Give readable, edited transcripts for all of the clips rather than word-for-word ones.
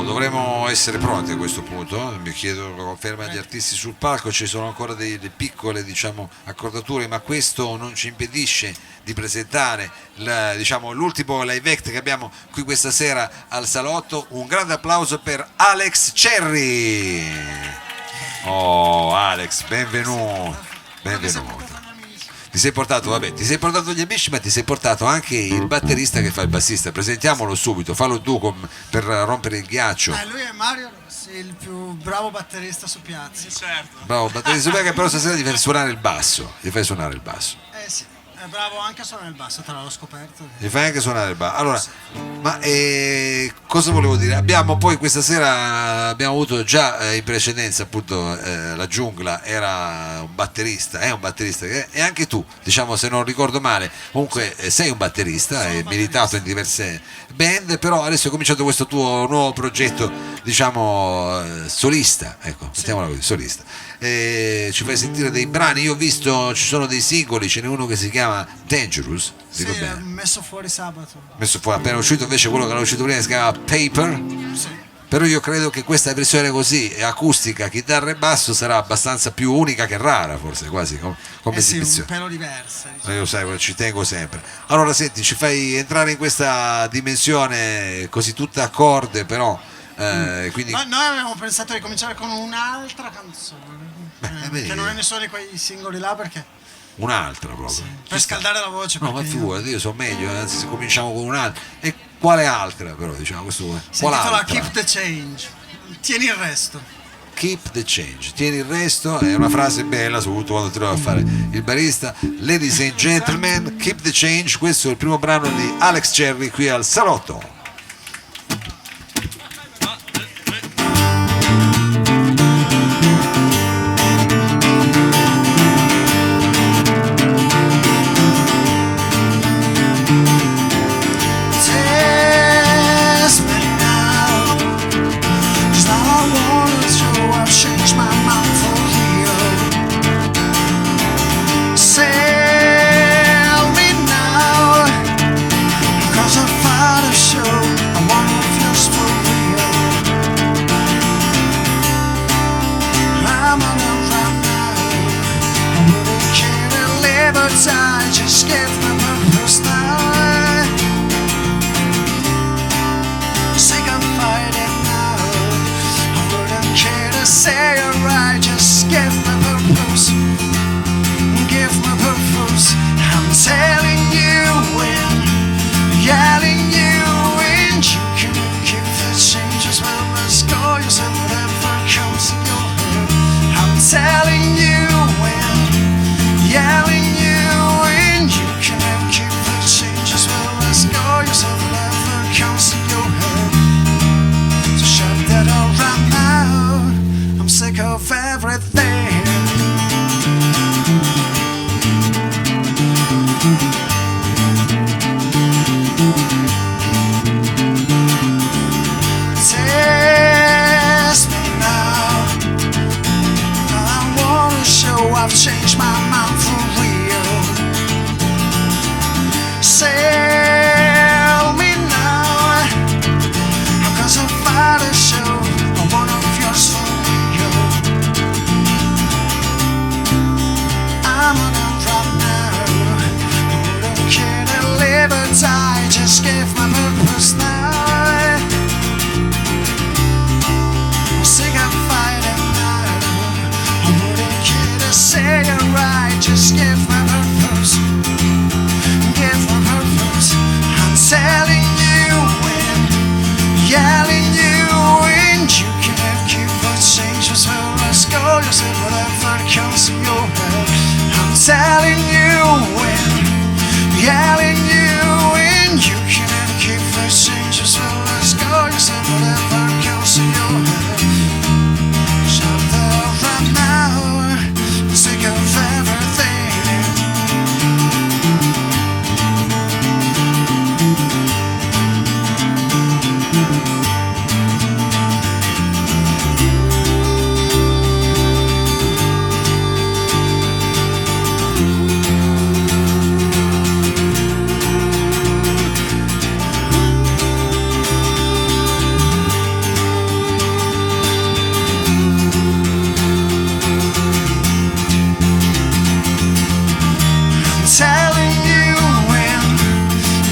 dovremo essere pronti a questo punto. Mi chiedo conferma agli artisti sul palco, ci sono ancora delle piccole, diciamo, accordature, ma questo non ci impedisce di presentare diciamo, l'ultimo live act che abbiamo qui questa sera al Salotto. Un grande applauso per Alex Cherry. Oh Alex, benvenuto, benvenuto. Ti sei portato gli amici, ma ti sei portato anche il batterista che fa il bassista. Presentiamolo subito, fallo tu per rompere il ghiaccio. Lui è Mario Rossi, il più bravo batterista su piazza. Certo. Bravo batterista, che però stasera ti fai suonare il basso. Ti fai suonare il basso. Sì, è bravo anche a suonare il basso, te l'ho scoperto. Ti fai anche suonare il basso. Allora, ma cosa volevo dire? Abbiamo poi questa sera abbiamo avuto già in precedenza appunto la Giungla era un batterista, è un batterista e anche tu, diciamo se non ricordo male, comunque sei un batterista, hai militato in diverse band, però adesso è cominciato questo tuo nuovo progetto, diciamo solista, ecco, mettiamola così, solista. Ci fai sentire dei brani, io ho visto ci sono dei singoli, ce n'è uno che si chiama Dangerous, sì, bene. Messo fuori sabato. Messo fuori, appena uscito invece quello che era uscito prima si chiama Paper, Sì. però io credo che questa versione così acustica, chitarra e basso sarà abbastanza più unica che rara, forse quasi come Sì, un esibizione. pelo diversa. Diciamo. Io sai, ci tengo sempre. Allora senti, ci fai entrare in questa dimensione così tutta a corde, però quindi Ma noi avevamo pensato di cominciare con un'altra canzone. vedi. Che non è nessuno di quei singoli là perché. un'altra proprio. Sì, per scaldare la voce. No, ma perché figurati, io so meglio, anzi se cominciamo con un'altra. E quale altra però, diciamo, questo si quale intitola altra? Keep the Change. Tieni il resto. Keep the change, tieni il resto, è una frase bella, soprattutto quando ti trovi a fare il barista. Ladies and gentlemen, keep the change, questo è il primo brano di Alex Cherry qui al Salotto. Show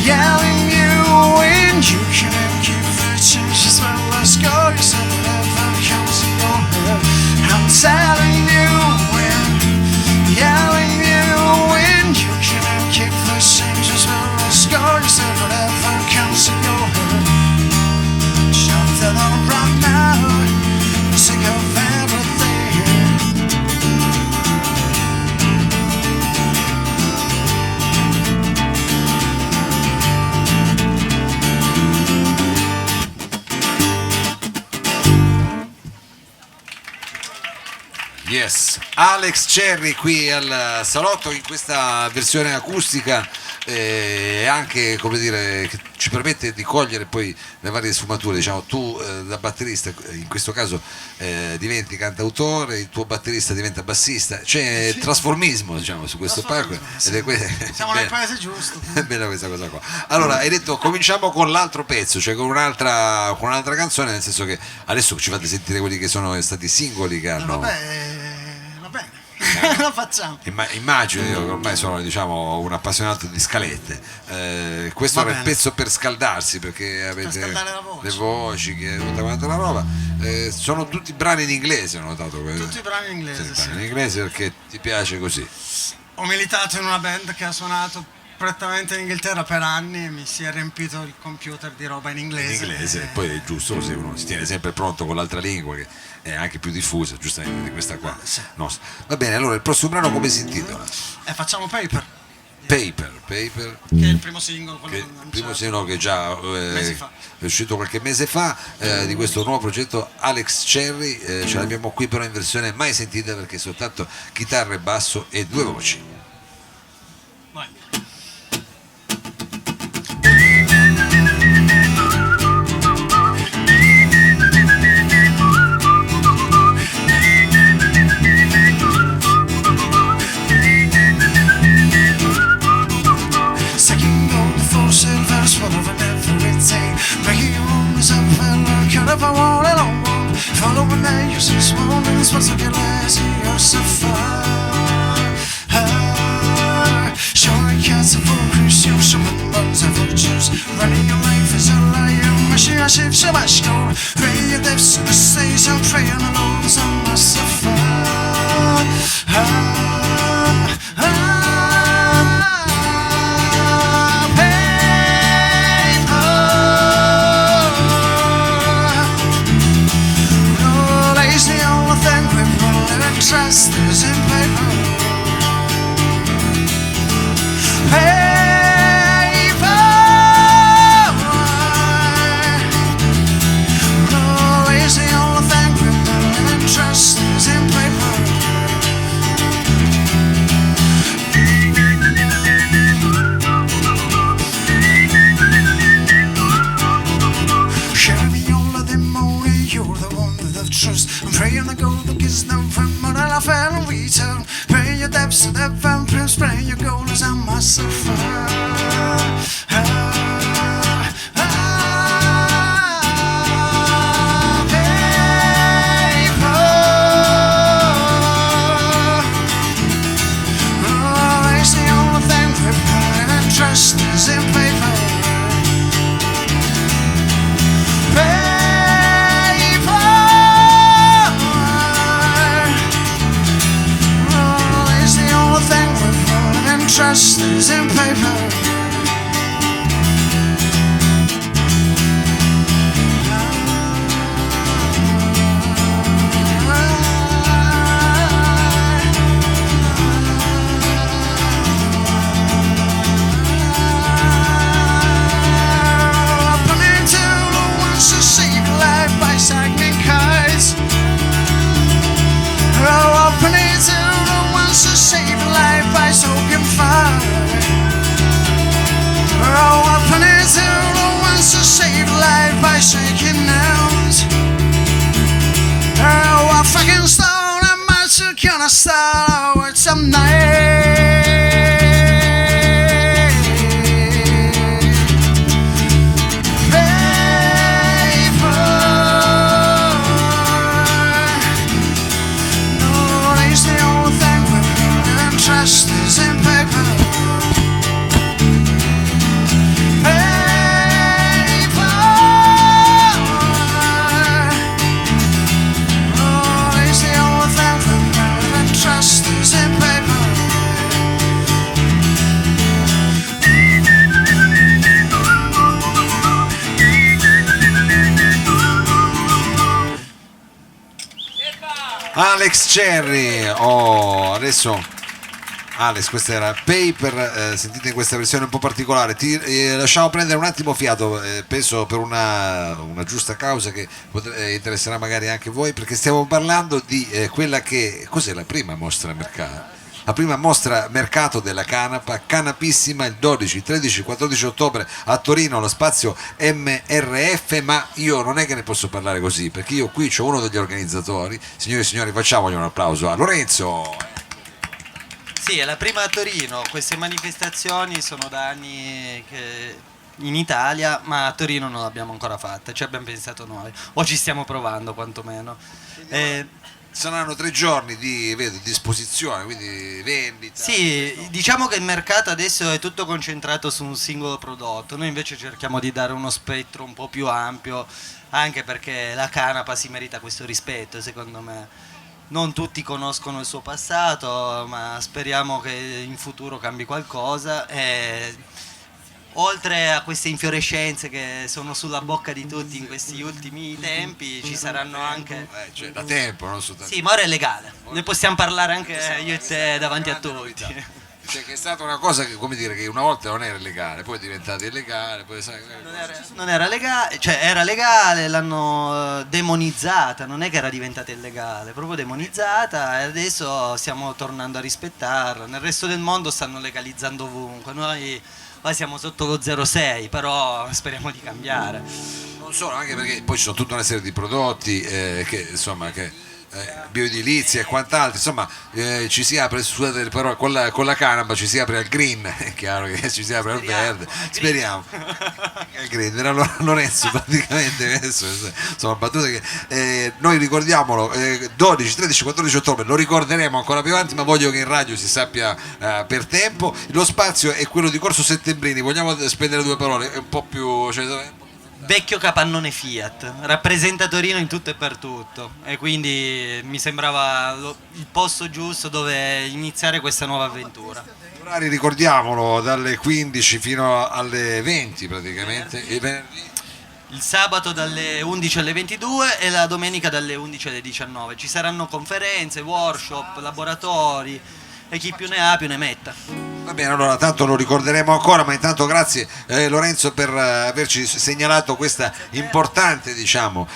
yelling you when you can't keep the change as well as go yourself whatever comes in your head. I'm telling you when, yelling you when you can't keep the change as well as go yourself whatever comes in your head. Shout that all right now, sick of everything. Yes, Alex Cherry qui al Salotto in questa versione acustica e anche, come dire, che ci permette di cogliere poi le varie sfumature. Diciamo, tu da batterista in questo caso diventi cantautore, il tuo batterista diventa bassista, c'è trasformismo, diciamo, su questo palco, sì. ed è Siamo nel paese giusto. è bella questa cosa qua. Allora, hai detto cominciamo con l'altro pezzo, cioè con un'altra canzone, nel senso che adesso ci fate sentire quelli che sono stati singoli che hanno. Va bene. Lo facciamo. Immagino, io che ormai sono, diciamo, un appassionato di scalette. Questo Va era il bene. pezzo per scaldarsi, perché avete scaldare la voce. le voci, che tutta quanta la roba. Sono tutti brani in inglese, ho notato. Tutti i brani in inglese, Sì, sì. brani in inglese perché ti piace così. Ho militato in una band che ha suonato prettamente in Inghilterra per anni e mi si è riempito il computer di roba in inglese. In inglese, poi è giusto così, uno si tiene sempre pronto con l'altra lingua che è anche più diffusa, giustamente, di questa qua. Sì. nostra. Va bene, allora il prossimo brano come si intitola? E facciamo Paper, Paper, che è il primo singolo, quello che che il primo singolo che già Mesi fa. è uscito qualche mese fa, di questo nuovo progetto Alex Cherry. Ce l'abbiamo qui però in versione mai sentita, perché soltanto chitarra e basso e due voci. Vai. Second gold, four silvers, following every day. Breaking your own is a fella, cut up a wall and on one. Following the useless moments, once again, lazy, you're so far. Showing cats of Christian, showing buns of Jews. Running your life is a lion, machine, I ship, so much gold. Pray your depths to the stage, I'm praying alone, so I must trust is in paper. Paper. Always the only thing we believe in. Trust is in paper. Share me all of the money. You're the one with the trust. I'm praying the gold that gives no fun. I fell and return. Pray your depths to the vampires. Pray your gold as I must suffer. Always the only thing we believe in. Trust is in paper. Trust is in paper. Up into the ones who save life by sagging kites. Up into the ones who save life by soaking fire. Oh, up and into the ones who save life by shaking hands. Oh, a fucking stone and match you gonna start with some night. Trust is in paper. Alex Cherry. Oh, adesso Alex, questa era Paper, sentite in questa versione un po' particolare. Ti lasciamo prendere un attimo fiato, penso per una giusta causa che interesserà magari anche voi, perché stiamo parlando di quella che cos'è la prima mostra mercato. La prima mostra mercato della canapa, canapissima, il 12, 13, 14 ottobre a Torino, allo spazio MRF, ma io non è che ne posso parlare così, perché io qui c'ho uno degli organizzatori. Signore e signori, facciamogli un applauso a Lorenzo. Sì, è la prima a Torino. Queste manifestazioni sono da anni che in Italia, ma a Torino non l'abbiamo ancora fatta, ci abbiamo pensato noi, o ci stiamo provando quantomeno. Saranno 3 giorni di esposizione, quindi vendita. Sì, diciamo che il mercato adesso è tutto concentrato su un singolo prodotto, noi invece cerchiamo di dare uno spettro un po' più ampio, anche perché la canapa si merita questo rispetto, secondo me. Non tutti conoscono il suo passato, ma speriamo che in futuro cambi qualcosa. E oltre a queste infiorescenze che sono sulla bocca di tutti in questi ultimi tempi, ci saranno anche... Cioè, da tempo, non soltanto. Sì, ma ora è legale, ne possiamo parlare anche io e te davanti a tutti. Cioè, che è stata una cosa che, come dire, che una volta non era legale, poi è diventata illegale, poi sai, Non era legale, cioè era legale, l'hanno demonizzata, non è che era diventata illegale, proprio demonizzata, e adesso stiamo tornando a rispettarla. Nel resto del mondo stanno legalizzando ovunque, noi siamo sotto lo 0,6, però speriamo di cambiare. non solo, anche perché poi ci sono tutta una serie di prodotti che insomma bioedilizia e quant'altro, insomma ci si apre, scusate le parole, con la canapa ci si apre al green, è chiaro che ci si apre al verde, speriamo al green. Era Lorenzo praticamente, adesso sono battute che noi ricordiamolo, 12, 13, 14 ottobre lo ricorderemo ancora più avanti, ma voglio che in radio si sappia per tempo. Lo spazio è quello di Corso Settembrini, vogliamo spendere 2 parole, è un po' più, cioè, Vecchio capannone Fiat, rappresenta Torino in tutto e per tutto, e quindi mi sembrava il posto giusto dove iniziare questa nuova avventura. gli orari ricordiamolo, dalle 15 fino alle 20 praticamente, il venerdì. Il sabato dalle 11 alle 22 e la domenica dalle 11 alle 19. Ci saranno conferenze, workshop, laboratori, e chi più ne ha più ne metta. Va bene, allora tanto lo ricorderemo ancora, ma intanto grazie Lorenzo per averci segnalato questa importante, diciamo,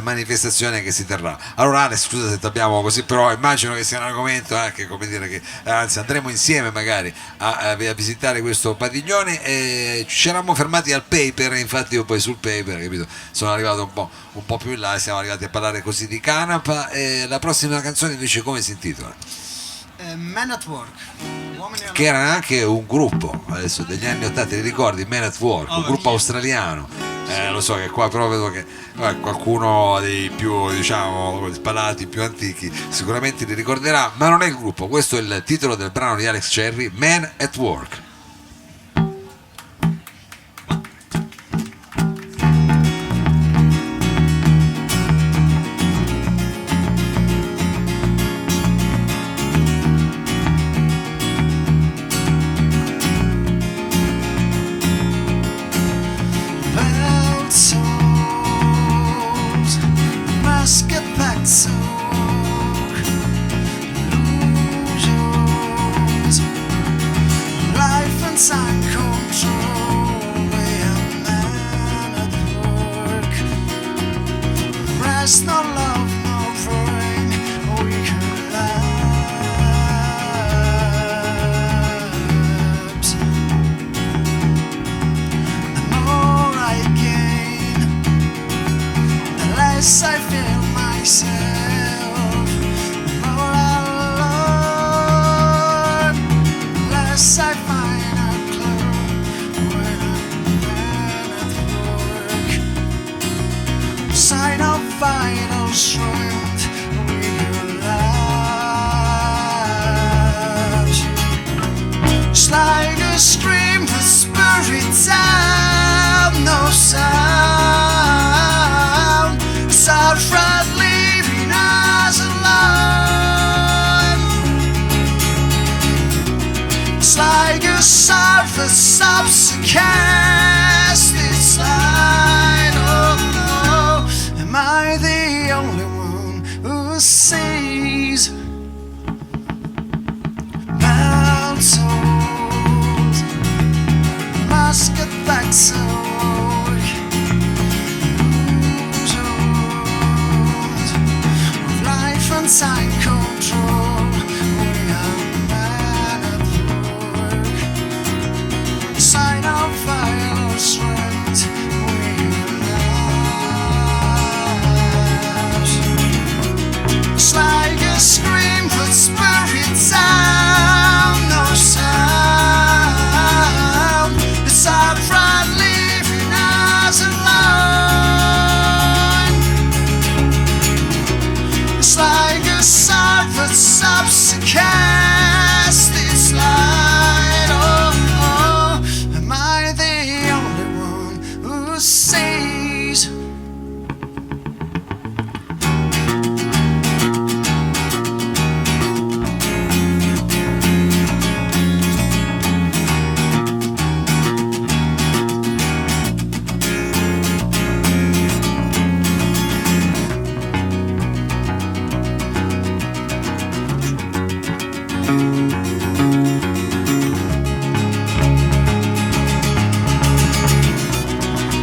manifestazione che si terrà. Allora Ale, scusa se ti abbiamo così, però immagino che sia un argomento anche, come dire, che anzi andremo insieme magari a visitare questo padiglione. Ci eravamo fermati al paper, infatti io poi sul paper, capito, sono arrivato un po' più in là, siamo arrivati a parlare così di canapa. La prossima canzone invece come si intitola? Men at Work, uomini Che era anche un gruppo adesso degli anni 80, ti ricordi? Men at Work, un gruppo australiano. Lo so che qua però vedo che qualcuno dei più, diciamo, spalati, più antichi sicuramente li ricorderà, ma non è il gruppo. Questo è il titolo del brano di Alex Cherry, Men at Work. No love, no rain, we can lapse. The more I gain, the less I feel myself. The more I learn, the less I find a clue when I'm at work. Sign of vital strength we collapse. It's like a scream for spirits have no sound. It's our friend leaving us alone. It's like a surface subsecast this light. Oh no, am I the only one who sees? to work. With life and time control, we are men at work. Sign of violent strength, we lives. It's like a scream for spirit sound, no sound. It's our pride leaving us alone. It's like a sword that stops to cast its light. Oh, oh, am I the only one who sees?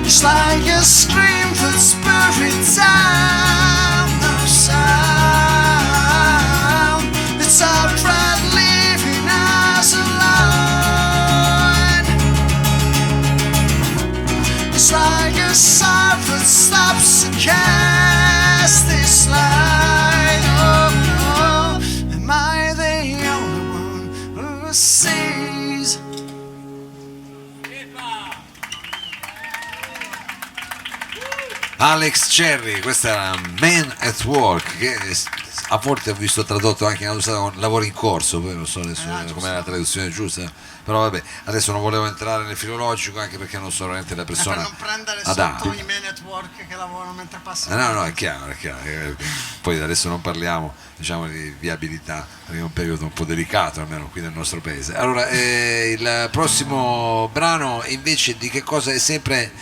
It's like a scream that spirit down, no sound. It's our pride leaving us alone. It's like a sword that stops to cast its light. Oh, oh, am I the only one who sees? Alex Cherry, questa era Man at Work, che a volte ho visto tradotto anche in australiano con lavoro in corso, poi non so com'è la traduzione giusta, però vabbè, adesso non volevo entrare nel filologico anche perché non sono veramente la persona Per non prendere adatta. sotto i man at work che lavorano mentre passano. No, no, è chiaro, è chiaro. Poi adesso non parliamo, diciamo, di viabilità, perché è un periodo un po' delicato, almeno qui nel nostro paese. Allora, il prossimo brano invece di che cosa è sempre...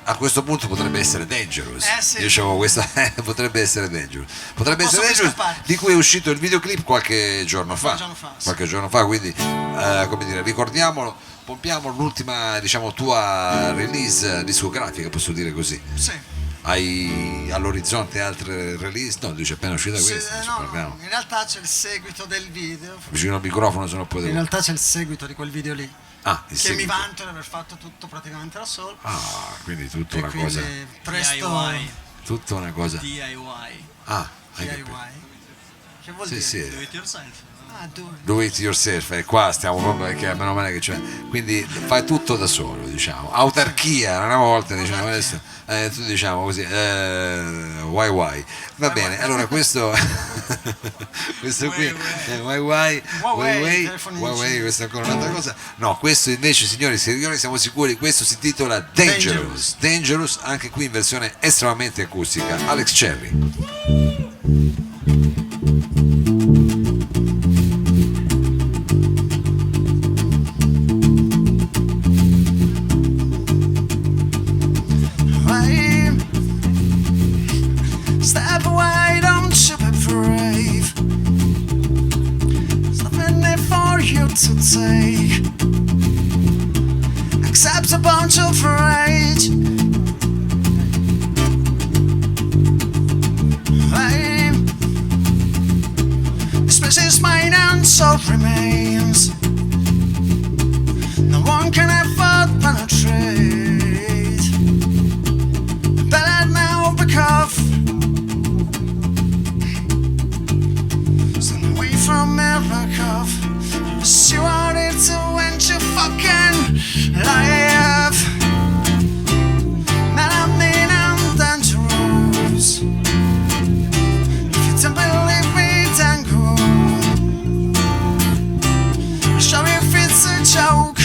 A questo punto potrebbe essere Dangerous. Sì. Dicevo, questa potrebbe essere Dangerous. Potrebbe Posso essere Dangerous, scappare? di cui è uscito il videoclip qualche giorno fa. Sì. Qualche giorno fa, quindi come dire, ricordiamolo, pompiamo l'ultima, diciamo, tua release discografica, posso dire così. Sì. Hai all'orizzonte altre release? No, dice appena uscita Sì, questa. no, in realtà c'è il seguito del video. Vicino al microfono se no poi In devo... realtà c'è il seguito di quel video lì. Ah, il Che seguito. mi vanto di aver fatto tutto praticamente da solo. Ah, quindi tutta E una quindi cosa. presto DIY. Tutta una cosa. DIY. Ah, anche DIY. Che vuol Sì, dire? sì. Do it yourself. Ah, Do it yourself, e qua stiamo proprio perché meno male che c'è. Quindi fai tutto da solo, diciamo. Autarchia, una volta diciamo adesso, tu diciamo così, why. Va bene, allora questo questo qui why, questa è ancora un'altra cosa. No, questo invece signori siamo sicuri, questo si intitola Dangerous, anche qui in versione estremamente acustica. Alex Cherry. Step away, don't you be brave. There's nothing there for you to take. Accept a bunch of rage. Hey, this place is mine and so remains. No one can afford penetrate. Better now because from America, you wanted to end your fucking life. Man, I mean I'm dangerous. If you don't believe me, then go. I'll show you if it's a joke.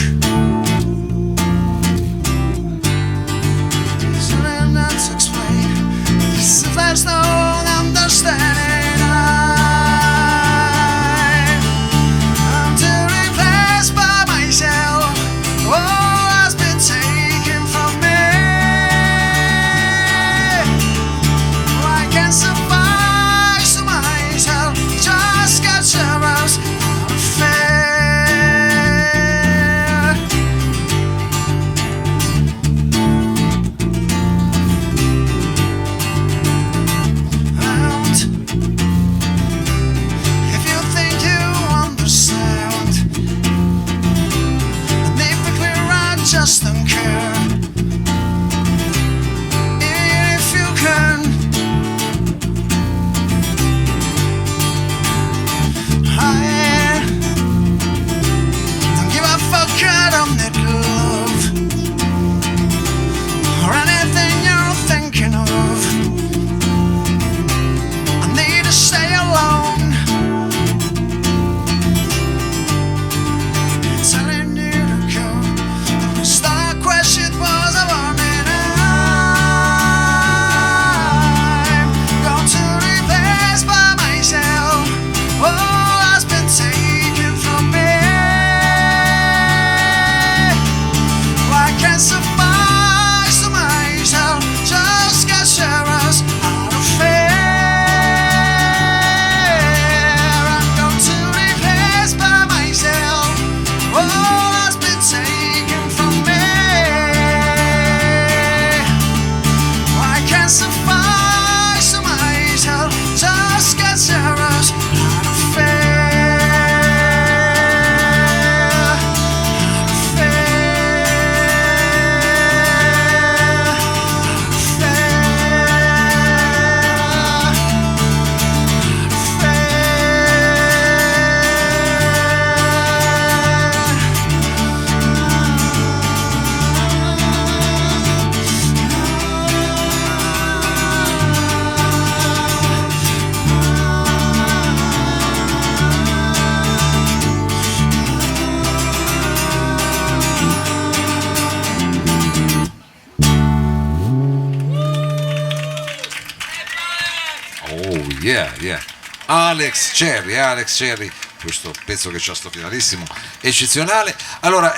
yeah. Alex Cherry, questo pezzo che c'ha sto finalissimo eccezionale. Allora,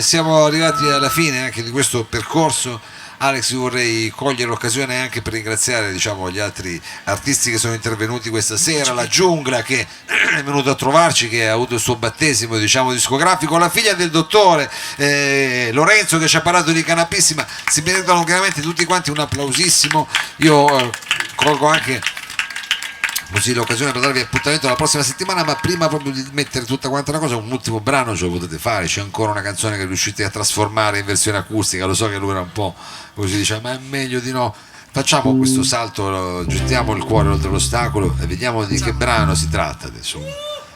siamo arrivati alla fine anche di questo percorso. Alex, io vorrei cogliere l'occasione anche per ringraziare, diciamo, gli altri artisti che sono intervenuti questa sera, la Giungla che è venuto a trovarci, che ha avuto il suo battesimo, diciamo, discografico, la figlia del dottore Lorenzo che ci ha parlato di Canapissima. Si meritano chiaramente tutti quanti un applausissimo. Io colgo anche così l'occasione per darvi appuntamento la prossima settimana, ma prima proprio di mettere tutta quanta la cosa, un ultimo brano ce lo potete fare, c'è ancora una canzone che riuscite a trasformare in versione acustica. Lo so che lui era un po' così, diciamo, ma è meglio di no. Facciamo questo salto, gettiamo il cuore oltre l'ostacolo e vediamo di che brano si tratta adesso.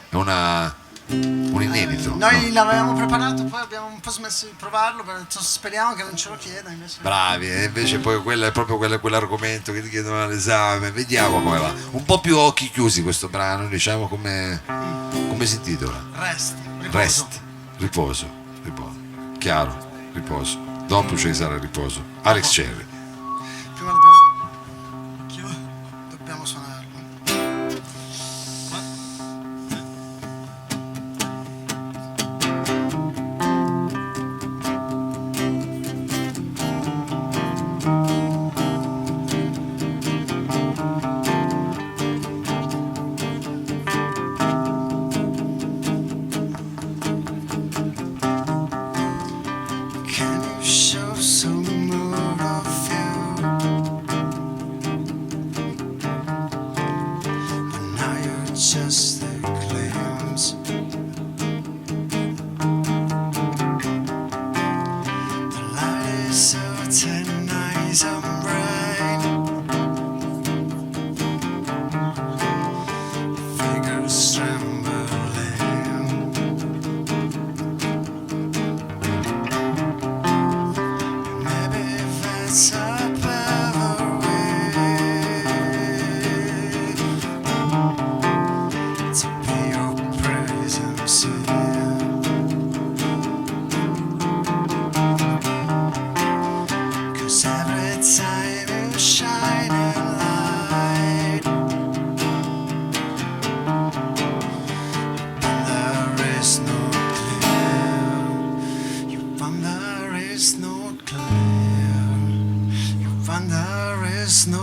È un inedito. Noi no? l'avevamo preparato, poi abbiamo un po' smesso di provarlo, speriamo che non ce lo chieda invece. Bravi, e invece poi quello è proprio quell'argomento che ti chiedono all'esame. Vediamo come va. Un po' più a occhi chiusi questo brano, diciamo, come si intitola? Riposo. Chiaro, riposo. Dopo ci sarà il riposo. Alex Cherry. Prima dobbiamo suonarlo. Can you show some more of you? But now you're just the claims. The light is so tonight, I'm bright. Fingers trembling. Maybe that's a better way to be your presence here. 'Cause every time you shine a light, and there is no clear. You find there is no clear. You find there is no.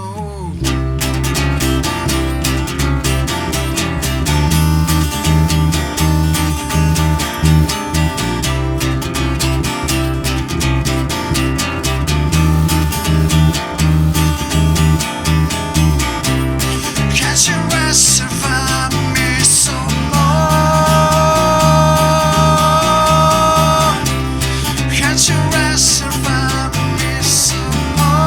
Can't you rest about me some more? Can't you rest about me some more?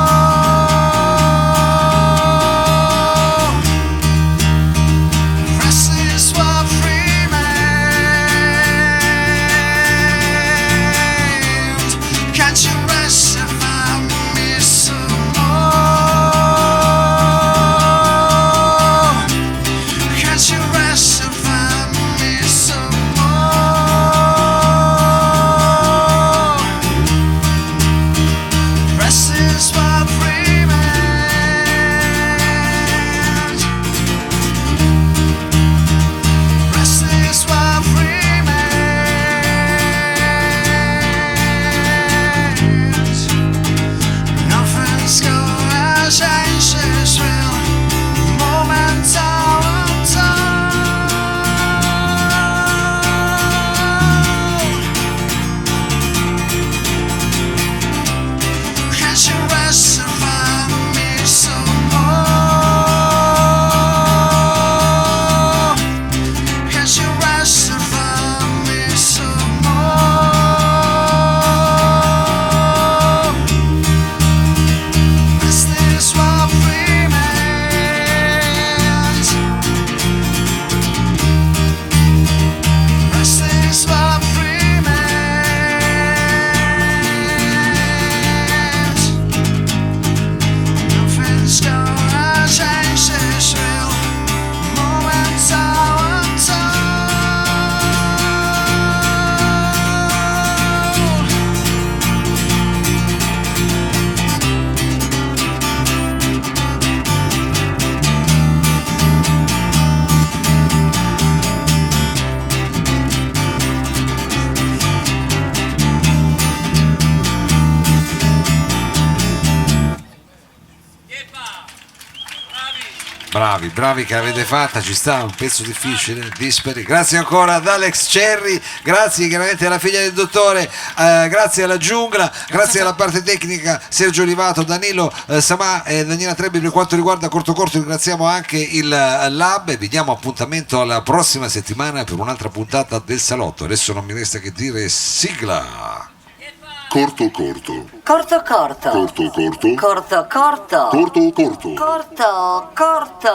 Bravi che l'avete fatta, ci sta, un pezzo difficile, disperi. Grazie ancora ad Alex Cerri, grazie chiaramente alla figlia del dottore, grazie alla giungla, grazie alla parte tecnica Sergio Olivato, Danilo Samà e Daniela Trebbi. Per quanto riguarda CortoCorto ringraziamo anche il Lab e vi diamo appuntamento alla prossima settimana per un'altra puntata del Salotto. Adesso non mi resta che dire sigla. CortoCorto. CortoCorto. CortoCorto. CortoCorto. CortoCorto. CortoCorto.